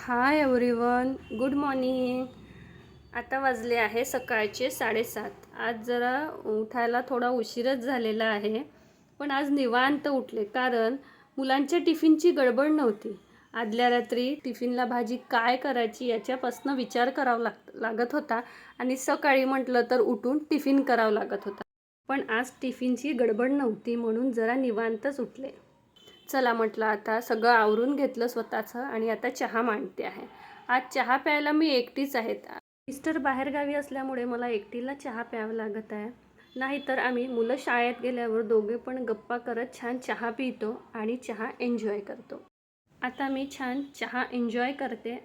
Hi everyone, good morning. आता वाजले आहे सकाळचे 7:30. आज जरा उठायला थोडा उशीरच झालेला आहे, पण आज निवांत उठले कारण मुलांच्या टिफिनची गडबड नव्हती. आदल्या रात्री टिफिनला भाजी काय करायची याच्यापासून विचार करावा लागत होता आणि सकाळी म्हटलं तर उठून टिफिन करावं लागत होता. पण आज टिफिनची गडबड नव्हती म्हणून जरा निवांतच उठले. चला म्हटलं आता सगळं आवरून घेतलं स्वतःचं आणि आता चहा मांडते आहे. आज चहा प्यायला मी एकटीच आहे. मिस्टर बाहेरगावी असल्यामुळे मला एकटीला चहा प्यावं लागत आहे. नाहीतर आम्ही मुलं शाळेत गेल्यावर दोघे पण गप्पा करत छान चहा पितो आणि चहा एन्जॉय करतो. आता मी छान चहा एन्जॉय करते.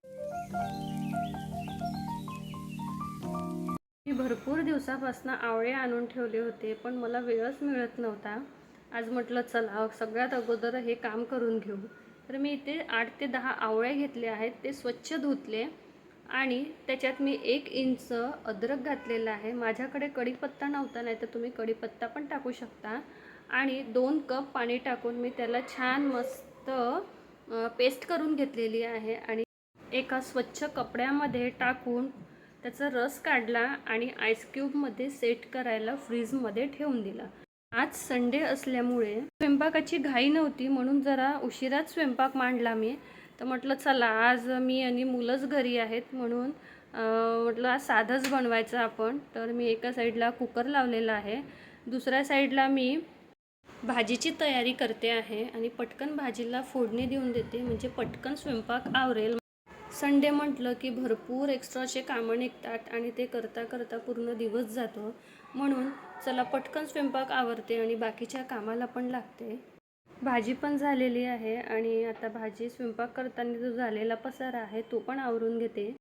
मी भरपूर दिवसापासून आवळे आणून ठेवले होते, पण मला वेळच मिळत नव्हता. आज म्हटलं चला सगळ्यात अगोदर हे काम करून घेऊ. तर मी इथे 8 ते 10 आवळे घेतले आहेत. ते स्वच्छ धुतले आणि त्याच्यात मी 1 इंच अद्रक घातलेला आहे. माझ्याकडे कढीपत्ता नव्हता, नाही तर तुम्ही कढीपत्ता पण टाकू शकता. आणि 2 कप पाणी टाकून मी त्याला छान मस्त पेस्ट करून घेतलेली आहे आणि एका स्वच्छ कपड्यामध्ये टाकून त्याचा रस काढला आणि आईस क्यूबमध्ये सेट करायला फ्रीजमध्ये ठेवून दिला. आज संडे असल्यामुळे स्वयंपाकाची घाई नव्हती म्हणून जरा उशिराच स्वयंपाक मांडला मी. तर म्हटलं चला आज मी आणि मुलंच घरी आहेत म्हणून म्हटलं आज साधंच बनवायचं आपण. तर मी एका साईडला कुकर लावलेला आहे, दुसऱ्या साईडला मी भाजीची तयारी करते आहे आणि पटकन भाजीला फोडणी देऊन देते म्हणजे पटकन स्वयंपाक आवरेल. संडे म्हटलं की भरपूर एक्स्ट्राचे कामं निघतात आणि ते करता करता पूर्ण दिवस जातो. म्हणून चला पटकन स्वयंपाक आवरते आणि बाकीच्या कामाला पण लागते. भाजी पण झालेली आहे आणि आता भाजी स्वयंपाक करताना जो झालेला पसारा आहे तो पण आवरून घेते.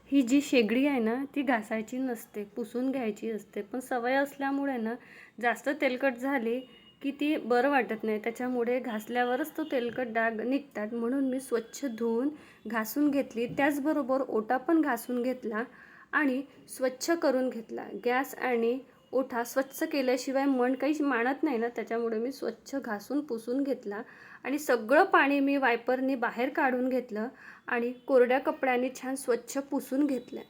ही जी शेगडी आहे ना ती घासायची नसते, पुसून घ्यायची असते. पण सवय असल्यामुळे ना जास्त तेलकट झाली की ती बरं वाटत नाही. त्याच्यामुळे घासल्यावरच तो तेलकट डाग निघतात. म्हणून मी स्वच्छ धुवून घासून घेतली. त्याचबरोबर ओटा पण घासून घेतला आणि स्वच्छ करून घेतला. गॅस आणि ओठा स्वच्छ केल्याशिवाय मन काही मानत नाही ना, त्याच्यामुळे मी स्वच्छ घासून पुसून घेतला आणि सगळं पाणी मी वायपरने बाहेर काढून घेतलं आणि कोरड्या कपड्याने छान स्वच्छ पुसून घेतल्या.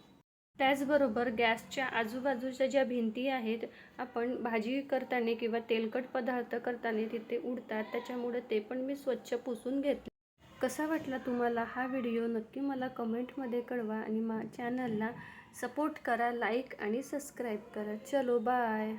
त्याचबरोबर गॅसच्या आजूबाजूच्या ज्या भिंती आहेत, आपण भाजी करताना किंवा तेलकट पदार्थ करताना तिथे उडतात, त्याच्यामुळे ते पण मी स्वच्छ पुसून घेतले. कसा वाटला तुम्हाला हा व्हिडिओ नक्की मला कमेंटमध्ये कळवा आणि चॅनलला सपोर्ट करा, लाईक आणि सबस्क्राईब करा. चलो बाय.